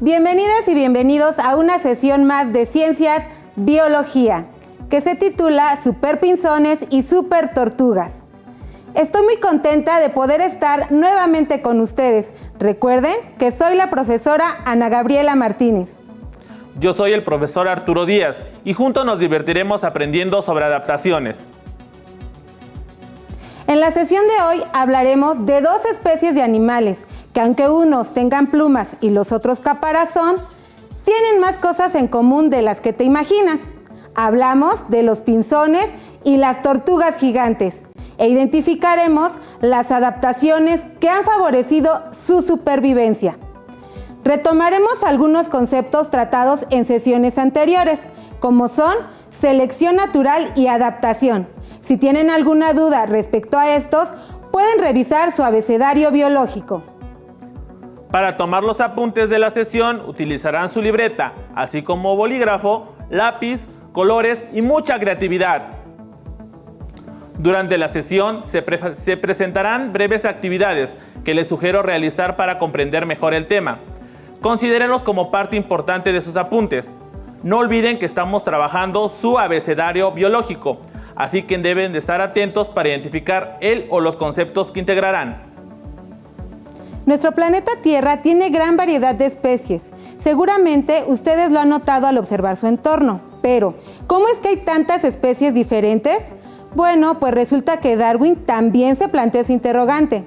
Bienvenidas y bienvenidos a una sesión más de Ciencias Biología, que se titula Super Pinzones y Super Tortugas. Estoy muy contenta de poder estar nuevamente con ustedes. Recuerden que soy la profesora Ana Gabriela Martínez. Yo soy el profesor Arturo Díaz y juntos nos divertiremos aprendiendo sobre adaptaciones. En la sesión de hoy hablaremos de dos especies de animales que, aunque unos tengan plumas y los otros caparazón, tienen más cosas en común de las que te imaginas. Hablamos de los pinzones y las tortugas gigantes e identificaremos las adaptaciones que han favorecido su supervivencia. Retomaremos algunos conceptos tratados en sesiones anteriores, como son selección natural y adaptación. Si tienen alguna duda respecto a estos, pueden revisar su abecedario biológico. Para tomar los apuntes de la sesión utilizarán su libreta, así como bolígrafo, lápiz, colores y mucha creatividad. Durante la sesión se presentarán breves actividades que les sugiero realizar para comprender mejor el tema. Considérenlos como parte importante de sus apuntes. No olviden que estamos trabajando su abecedario biológico, así que deben de estar atentos para identificar el o los conceptos que integrarán. Nuestro planeta Tierra tiene gran variedad de especies. Seguramente ustedes lo han notado al observar su entorno. Pero, ¿cómo es que hay tantas especies diferentes? Bueno, pues resulta que Darwin también se planteó ese interrogante.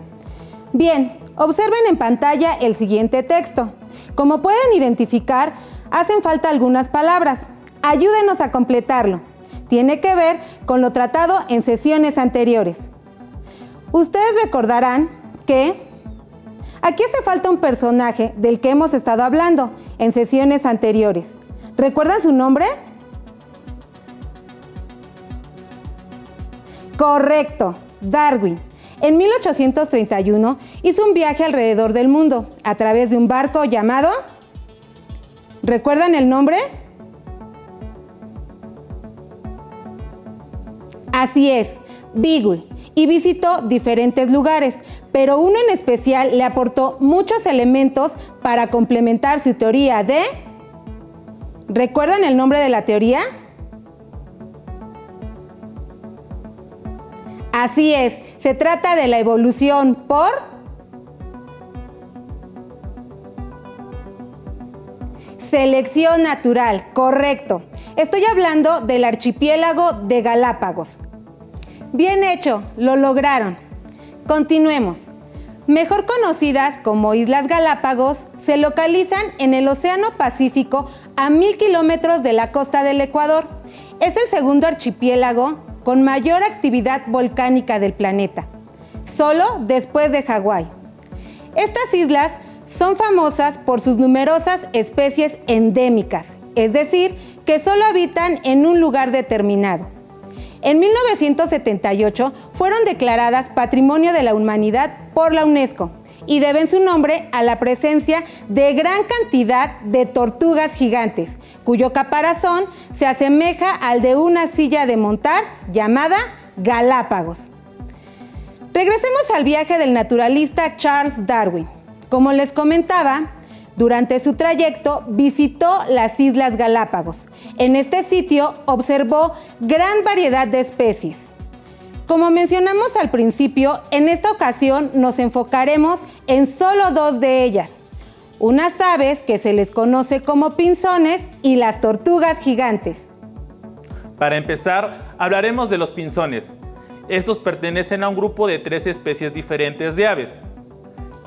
Bien, observen en pantalla el siguiente texto. Como pueden identificar, hacen falta algunas palabras. Ayúdenos a completarlo. Tiene que ver con lo tratado en sesiones anteriores. Ustedes recordarán que aquí hace falta un personaje del que hemos estado hablando en sesiones anteriores. ¿Recuerdan su nombre? Correcto, Darwin. En 1831 hizo un viaje alrededor del mundo a través de un barco llamado... ¿Recuerdan el nombre? Así es, Beagle, y visitó diferentes lugares, pero uno en especial le aportó muchos elementos para complementar su teoría de... ¿Recuerdan el nombre de la teoría? Así es, se trata de la evolución por... selección natural, correcto. Estoy hablando del archipiélago de Galápagos. Bien hecho, lo lograron. Continuemos. Mejor conocidas como Islas Galápagos, se localizan en el Océano Pacífico a 1000 kilómetros de la costa del Ecuador. Es el segundo archipiélago con mayor actividad volcánica del planeta, solo después de Hawái. Estas islas son famosas por sus numerosas especies endémicas, es decir, que solo habitan en un lugar determinado. En 1978 fueron declaradas Patrimonio de la Humanidad por la UNESCO y deben su nombre a la presencia de gran cantidad de tortugas gigantes, cuyo caparazón se asemeja al de una silla de montar llamada Galápagos. Regresemos al viaje del naturalista Charles Darwin. Como les comentaba, durante su trayecto visitó las Islas Galápagos. En este sitio observó gran variedad de especies. Como mencionamos al principio, en esta ocasión nos enfocaremos en solo dos de ellas. Unas aves que se les conoce como pinzones y las tortugas gigantes. Para empezar, hablaremos de los pinzones. Estos pertenecen a un grupo de 3 especies diferentes de aves.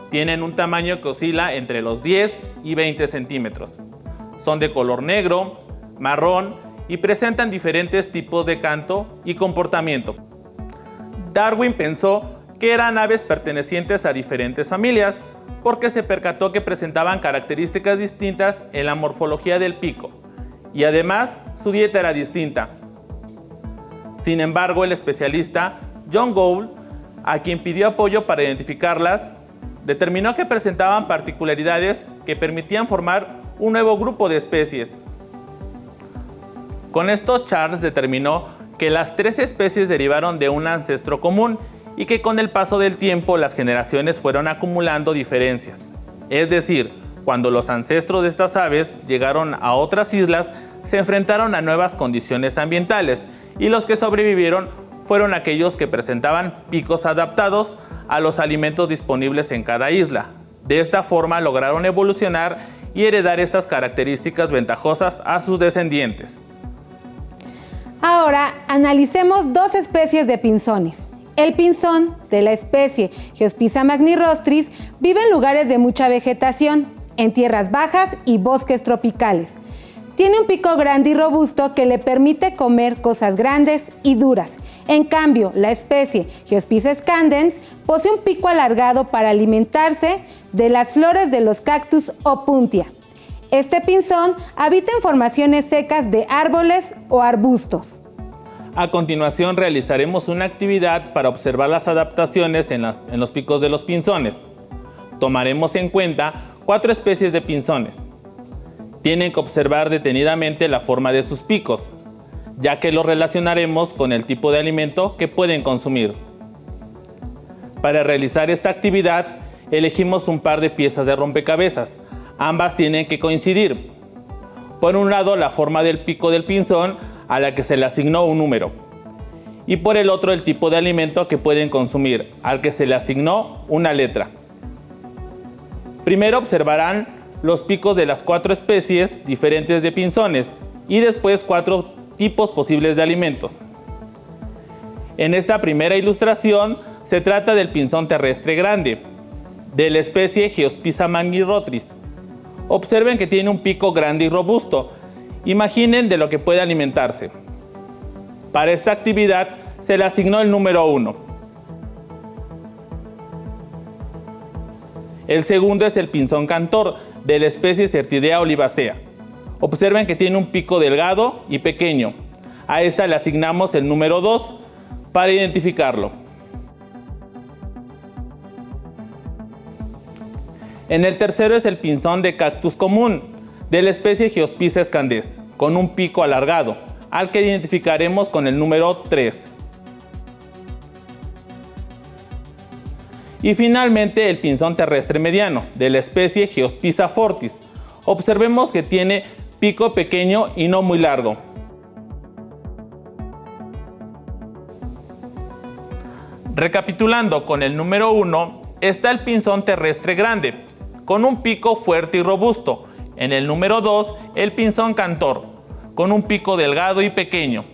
Tienen un tamaño que oscila entre los 10 y 20 centímetros. Son de color negro, marrón y presentan diferentes tipos de canto y comportamiento. Darwin pensó que eran aves pertenecientes a diferentes familias porque se percató que presentaban características distintas en la morfología del pico y además su dieta era distinta. Sin embargo, el especialista John Gould, a quien pidió apoyo para identificarlas, determinó que presentaban particularidades que permitían formar un nuevo grupo de especies. Con esto, Charles determinó que las 3 especies derivaron de un ancestro común y que con el paso del tiempo las generaciones fueron acumulando diferencias. Es decir, cuando los ancestros de estas aves llegaron a otras islas, se enfrentaron a nuevas condiciones ambientales y los que sobrevivieron fueron aquellos que presentaban picos adaptados a los alimentos disponibles en cada isla. De esta forma lograron evolucionar y heredar estas características ventajosas a sus descendientes. Ahora analicemos dos especies de pinzones. El pinzón de la especie Geospiza magnirostris vive en lugares de mucha vegetación, en tierras bajas y bosques tropicales. Tiene un pico grande y robusto que le permite comer cosas grandes y duras. En cambio, la especie Geospiza scandens posee un pico alargado para alimentarse de las flores de los cactus Opuntia. Este pinzón habita en formaciones secas de árboles o arbustos. A continuación realizaremos una actividad para observar las adaptaciones en los picos de los pinzones. Tomaremos en cuenta 4 especies de pinzones. Tienen que observar detenidamente la forma de sus picos, ya que lo relacionaremos con el tipo de alimento que pueden consumir. Para realizar esta actividad, elegimos un par de piezas de rompecabezas. Ambas tienen que coincidir. Por un lado, la forma del pico del pinzón, a la que se le asignó un número. Y por el otro, el tipo de alimento que pueden consumir, al que se le asignó una letra. Primero observarán los picos de las 4 especies diferentes de pinzones y después 4 tipos posibles de alimentos. En esta primera ilustración se trata del pinzón terrestre grande, de la especie Geospiza magnirostris. Observen que tiene un pico grande y robusto. Imaginen de lo que puede alimentarse. Para esta actividad se le asignó el número 1. El segundo es el pinzón cantor, de la especie Certidea olivacea. Observen que tiene un pico delgado y pequeño. A esta le asignamos el número 2 para identificarlo. En el tercero es el pinzón de cactus común, de la especie Geospiza scandens, con un pico alargado, al que identificaremos con el número 3. Y finalmente el pinzón terrestre mediano, de la especie Geospiza fortis. Observemos que tiene pico pequeño y no muy largo. Recapitulando, con el número 1 está el pinzón terrestre grande, con un pico fuerte y robusto. En el número 2, el pinzón cantor, con un pico delgado y pequeño.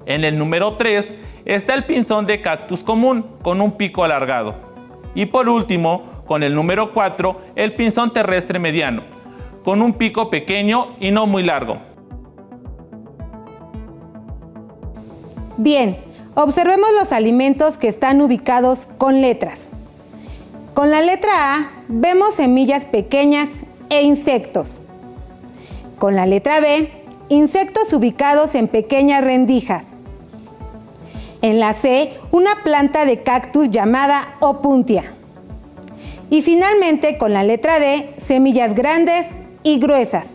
En el número 3 está el pinzón de cactus común, con un pico alargado. Y por último, con el número 4, el pinzón terrestre mediano, con un pico pequeño y no muy largo. Bien, observemos los alimentos que están ubicados con letras. Con la letra A vemos semillas pequeñas e insectos. Con la letra B, insectos ubicados en pequeñas rendijas. En la C, una planta de cactus llamada Opuntia. Y finalmente, con la letra D, semillas grandes y gruesas.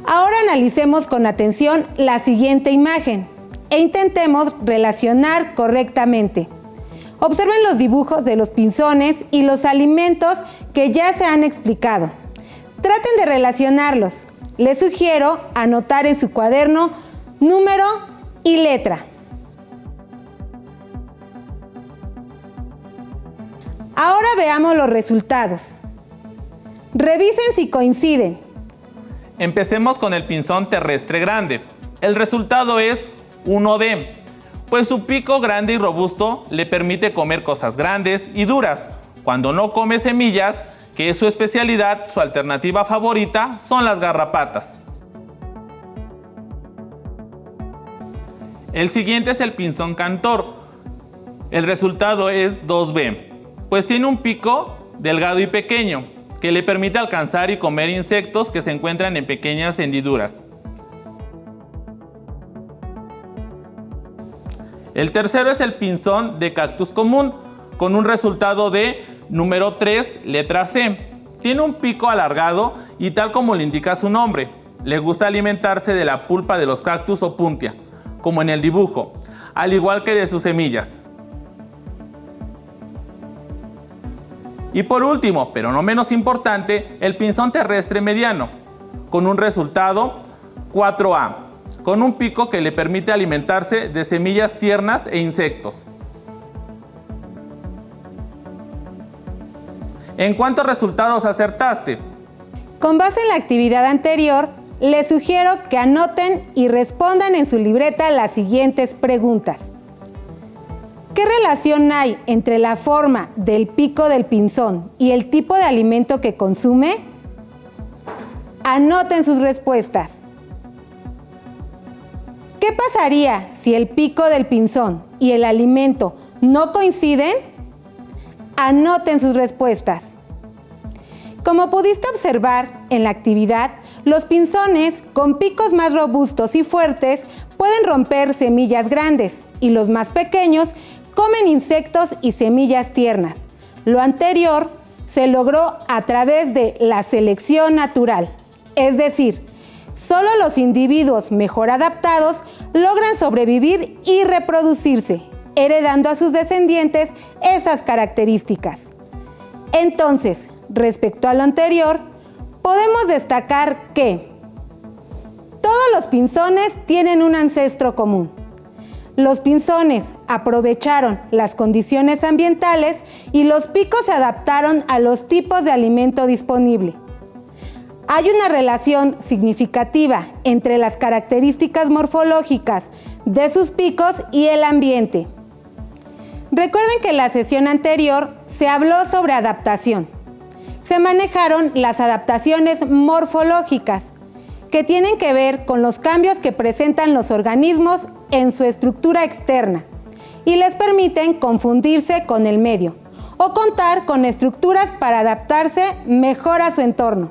Ahora analicemos con atención la siguiente imagen e intentemos relacionar correctamente. Observen los dibujos de los pinzones y los alimentos que ya se han explicado. Traten de relacionarlos. Les sugiero anotar en su cuaderno número y letra. Ahora veamos los resultados. Revisen si coinciden. Empecemos con el pinzón terrestre grande. El resultado es 1D, pues su pico grande y robusto le permite comer cosas grandes y duras. Cuando no come semillas, que es su especialidad, su alternativa favorita son las garrapatas. El siguiente es el pinzón cantor. El resultado es 2B, pues tiene un pico delgado y pequeño, que le permite alcanzar y comer insectos que se encuentran en pequeñas hendiduras. El tercero es el pinzón de cactus común, con un resultado de número 3, letra C. Tiene un pico alargado y tal como le indica su nombre, le gusta alimentarse de la pulpa de los cactus Opuntia, como en el dibujo, al igual que de sus semillas. Y por último, pero no menos importante, el pinzón terrestre mediano, con un resultado 4A, con un pico que le permite alimentarse de semillas tiernas e insectos. ¿En cuántos resultados acertaste? Con base en la actividad anterior, les sugiero que anoten y respondan en su libreta las siguientes preguntas. ¿Qué relación hay entre la forma del pico del pinzón y el tipo de alimento que consume? Anoten sus respuestas. ¿Qué pasaría si el pico del pinzón y el alimento no coinciden? Anoten sus respuestas. Como pudiste observar en la actividad, los pinzones con picos más robustos y fuertes pueden romper semillas grandes y los más pequeños comen insectos y semillas tiernas. Lo anterior se logró a través de la selección natural, es decir, solo los individuos mejor adaptados logran sobrevivir y reproducirse, heredando a sus descendientes esas características. Entonces, respecto a lo anterior, podemos destacar que todos los pinzones tienen un ancestro común. Los pinzones aprovecharon las condiciones ambientales y los picos se adaptaron a los tipos de alimento disponible. Hay una relación significativa entre las características morfológicas de sus picos y el ambiente. Recuerden que en la sesión anterior se habló sobre adaptación. Se manejaron las adaptaciones morfológicas, que tienen que ver con los cambios que presentan los organismos en su estructura externa y les permiten confundirse con el medio o contar con estructuras para adaptarse mejor a su entorno.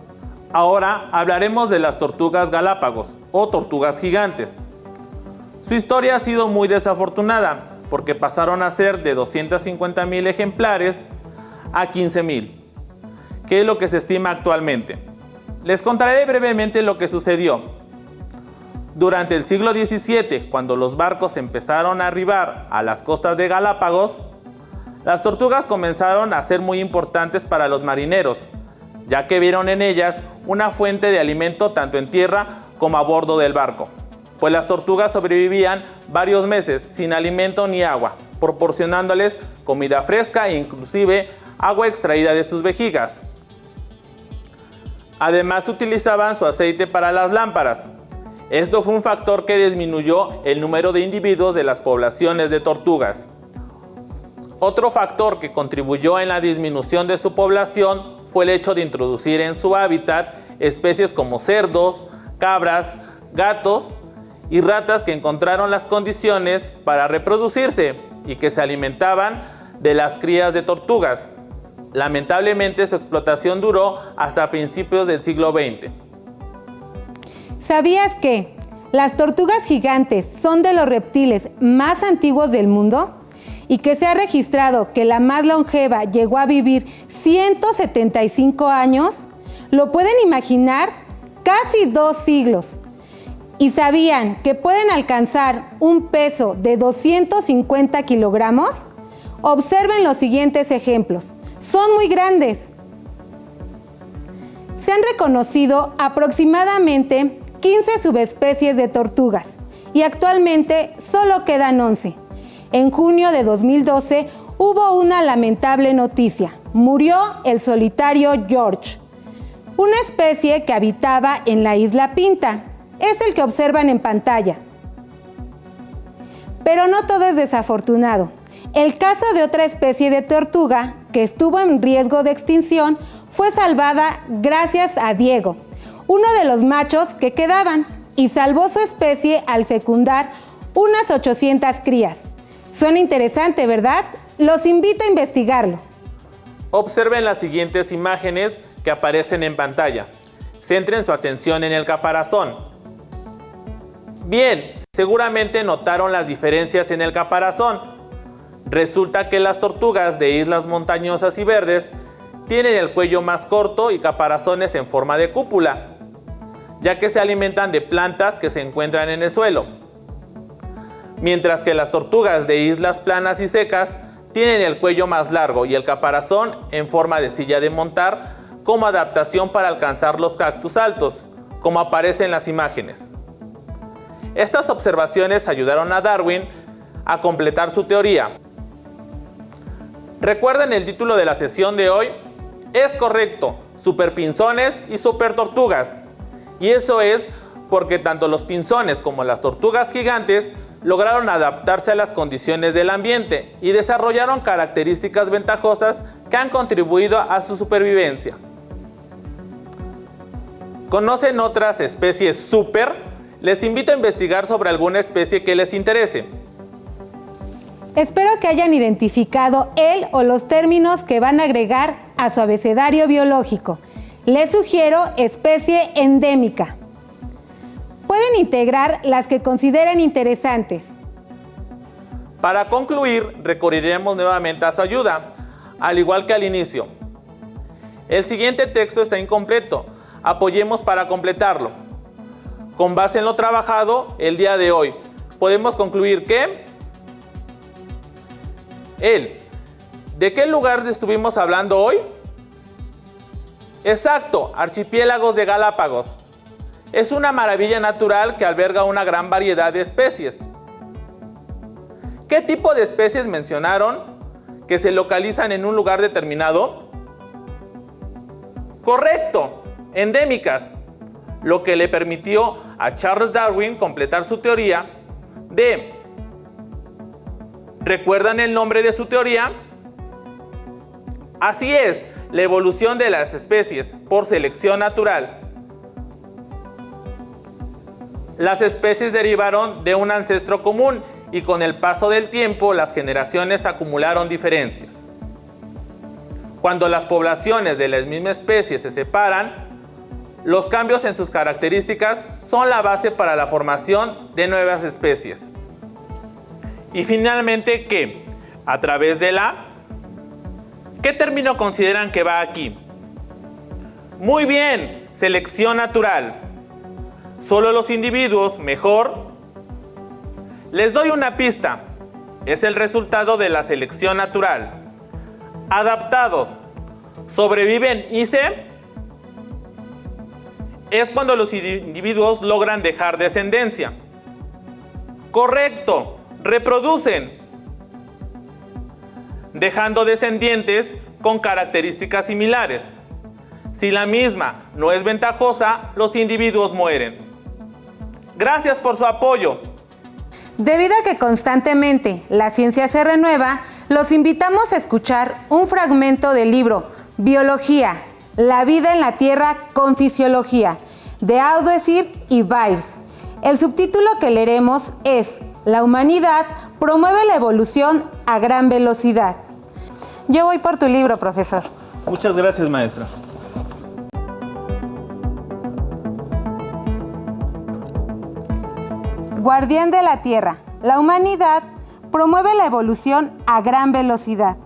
Ahora hablaremos de las tortugas galápagos o tortugas gigantes. Su historia ha sido muy desafortunada porque pasaron a ser de 250,000 ejemplares a 15,000, que es lo que se estima actualmente. Les contaré brevemente lo que sucedió. Durante el siglo XVII, cuando los barcos empezaron a arribar a las costas de Galápagos, las tortugas comenzaron a ser muy importantes para los marineros, ya que vieron en ellas una fuente de alimento tanto en tierra como a bordo del barco, pues las tortugas sobrevivían varios meses sin alimento ni agua, proporcionándoles comida fresca e inclusive agua extraída de sus vejigas. Además utilizaban su aceite para las lámparas. Esto fue un factor que disminuyó el número de individuos de las poblaciones de tortugas. Otro factor que contribuyó en la disminución de su población fue el hecho de introducir en su hábitat especies como cerdos, cabras, gatos y ratas que encontraron las condiciones para reproducirse y que se alimentaban de las crías de tortugas. Lamentablemente su explotación duró hasta principios del siglo XX. ¿Sabías que las tortugas gigantes son de los reptiles más antiguos del mundo? Y que se ha registrado que la más longeva llegó a vivir 175 años. ¿Lo pueden imaginar? Casi 2 siglos. ¿Y sabían que pueden alcanzar un peso de 250 kilogramos? Observen los siguientes ejemplos. Son muy grandes. Se han reconocido aproximadamente 15 subespecies de tortugas y actualmente solo quedan 11. En junio de 2012 hubo una lamentable noticia. Murió el solitario George, una especie que habitaba en la isla Pinta. Es el que observan en pantalla. Pero no todo es desafortunado. El caso de otra especie de tortuga que estuvo en riesgo de extinción fue salvada gracias a Diego, uno de los machos que quedaban, y salvó su especie al fecundar unas 800 crías. Suena interesante, ¿verdad? Los invito a investigarlo. Observen las siguientes imágenes que aparecen en pantalla. Centren su atención en el caparazón. Bien, seguramente notaron las diferencias en el caparazón. Resulta que las tortugas de islas montañosas y verdes tienen el cuello más corto y caparazones en forma de cúpula, ya que se alimentan de plantas que se encuentran en el suelo. Mientras que las tortugas de islas planas y secas tienen el cuello más largo y el caparazón en forma de silla de montar como adaptación para alcanzar los cactus altos, como aparece en las imágenes. Estas observaciones ayudaron a Darwin a completar su teoría. ¿Recuerdan el título de la sesión de hoy? Es correcto, superpinzones y supertortugas. Y eso es porque tanto los pinzones como las tortugas gigantes lograron adaptarse a las condiciones del ambiente y desarrollaron características ventajosas que han contribuido a su supervivencia. ¿Conocen otras especies super? Les invito a investigar sobre alguna especie que les interese. Espero que hayan identificado el o los términos que van a agregar a su abecedario biológico. Les sugiero especie endémica. Pueden integrar las que consideren interesantes. Para concluir, recurriremos nuevamente a su ayuda, al igual que al inicio. El siguiente texto está incompleto. Apoyemos para completarlo. Con base en lo trabajado el día de hoy, podemos concluir que ¿de qué lugar estuvimos hablando hoy? Exacto, archipiélagos de Galápagos. Es una maravilla natural que alberga una gran variedad de especies. ¿Qué tipo de especies mencionaron que se localizan en un lugar determinado? Correcto, endémicas, lo que le permitió a Charles Darwin completar su teoría de... ¿Recuerdan el nombre de su teoría? Así es, la evolución de las especies por selección natural. Las especies derivaron de un ancestro común y con el paso del tiempo las generaciones acumularon diferencias. Cuando las poblaciones de la misma especie se separan, los cambios en sus características son la base para la formación de nuevas especies. Y finalmente, ¿qué? A través de ¿qué término consideran que va aquí? Muy bien, selección natural. Solo los individuos mejor. Les doy una pista. Es el resultado de la selección natural. Adaptados. Sobreviven y es cuando los individuos logran dejar descendencia. Correcto. Reproducen, dejando descendientes con características similares. Si la misma no es ventajosa, los individuos mueren. Gracias por su apoyo. Debido a que constantemente la ciencia se renueva, los invitamos a escuchar un fragmento del libro Biología, la vida en la Tierra con fisiología, de Audesir y Byers. El subtítulo que leeremos es La humanidad promueve la evolución a gran velocidad. Yo voy por tu libro, profesor. Muchas gracias, maestra. Guardián de la Tierra. La humanidad promueve la evolución a gran velocidad.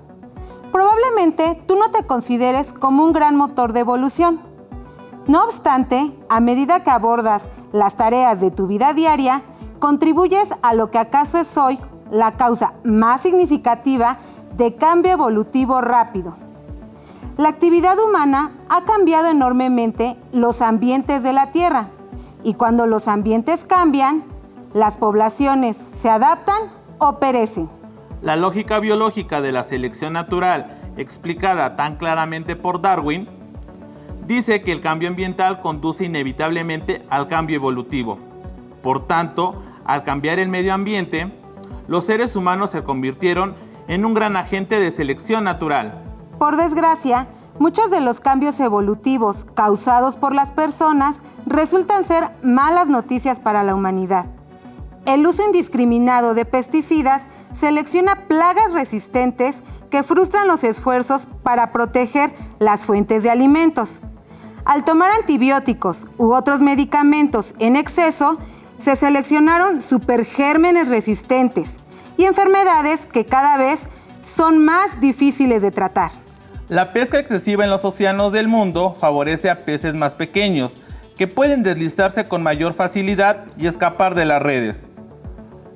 Probablemente tú no te consideres como un gran motor de evolución. No obstante, a medida que abordas las tareas de tu vida diaria, contribuyes a lo que acaso es hoy la causa más significativa de cambio evolutivo rápido. La actividad humana ha cambiado enormemente los ambientes de la Tierra, y cuando los ambientes cambian, las poblaciones se adaptan o perecen. La lógica biológica de la selección natural, explicada tan claramente por Darwin, dice que el cambio ambiental conduce inevitablemente al cambio evolutivo. Por tanto, al cambiar el medio ambiente, los seres humanos se convirtieron en un gran agente de selección natural. Por desgracia, muchos de los cambios evolutivos causados por las personas resultan ser malas noticias para la humanidad. El uso indiscriminado de pesticidas selecciona plagas resistentes que frustran los esfuerzos para proteger las fuentes de alimentos. Al tomar antibióticos u otros medicamentos en exceso, se seleccionaron supergérmenes resistentes y enfermedades que cada vez son más difíciles de tratar. La pesca excesiva en los océanos del mundo favorece a peces más pequeños, que pueden deslizarse con mayor facilidad y escapar de las redes,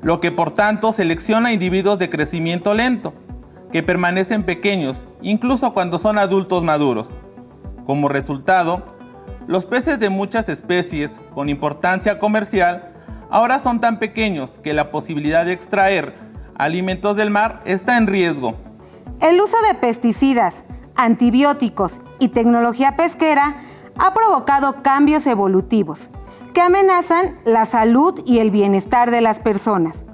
lo que por tanto selecciona individuos de crecimiento lento, que permanecen pequeños, incluso cuando son adultos maduros. Como resultado, los peces de muchas especies con importancia comercial ahora son tan pequeños que la posibilidad de extraer alimentos del mar está en riesgo. El uso de pesticidas, antibióticos y tecnología pesquera ha provocado cambios evolutivos que amenazan la salud y el bienestar de las personas.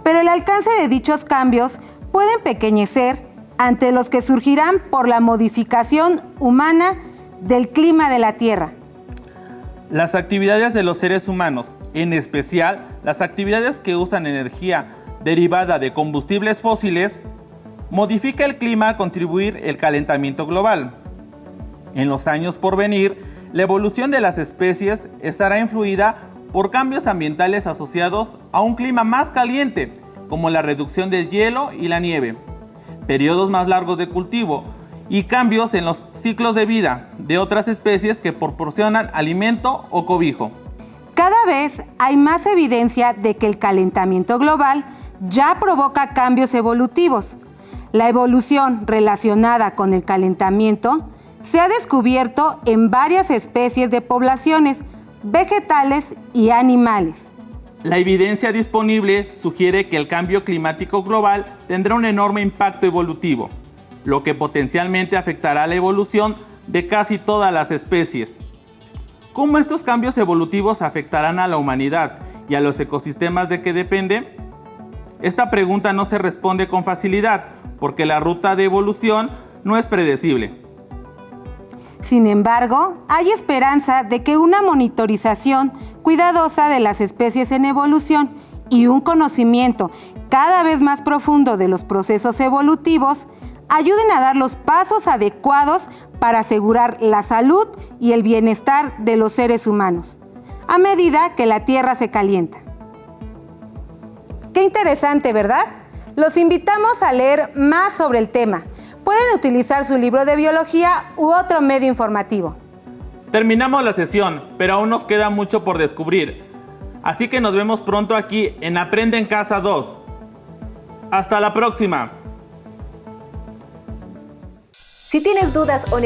Pero el alcance de dichos cambios puede empequeñecer ante los que surgirán por la modificación humana del clima de la Tierra. Las actividades de los seres humanos, en especial las actividades que usan energía derivada de combustibles fósiles, modifica el clima a contribuir el calentamiento global. En los años por venir, la evolución de las especies estará influida por cambios ambientales asociados a un clima más caliente, como la reducción del hielo y la nieve, periodos más largos de cultivo y cambios en los ciclos de vida de otras especies que proporcionan alimento o cobijo. Cada vez hay más evidencia de que el calentamiento global ya provoca cambios evolutivos. La evolución relacionada con el calentamiento se ha descubierto en varias especies de poblaciones vegetales y animales. La evidencia disponible sugiere que el cambio climático global tendrá un enorme impacto evolutivo, lo que potencialmente afectará la evolución de casi todas las especies. ¿Cómo estos cambios evolutivos afectarán a la humanidad y a los ecosistemas de que depende? Esta pregunta no se responde con facilidad, porque la ruta de evolución no es predecible. Sin embargo, hay esperanza de que una monitorización cuidadosa de las especies en evolución y un conocimiento cada vez más profundo de los procesos evolutivos ayuden a dar los pasos adecuados para asegurar la salud y el bienestar de los seres humanos, a medida que la Tierra se calienta. Qué interesante, ¿verdad? Los invitamos a leer más sobre el tema. Pueden utilizar su libro de biología u otro medio informativo. Terminamos la sesión, pero aún nos queda mucho por descubrir. Así que nos vemos pronto aquí en Aprende en Casa 2. ¡Hasta la próxima! Si tienes dudas o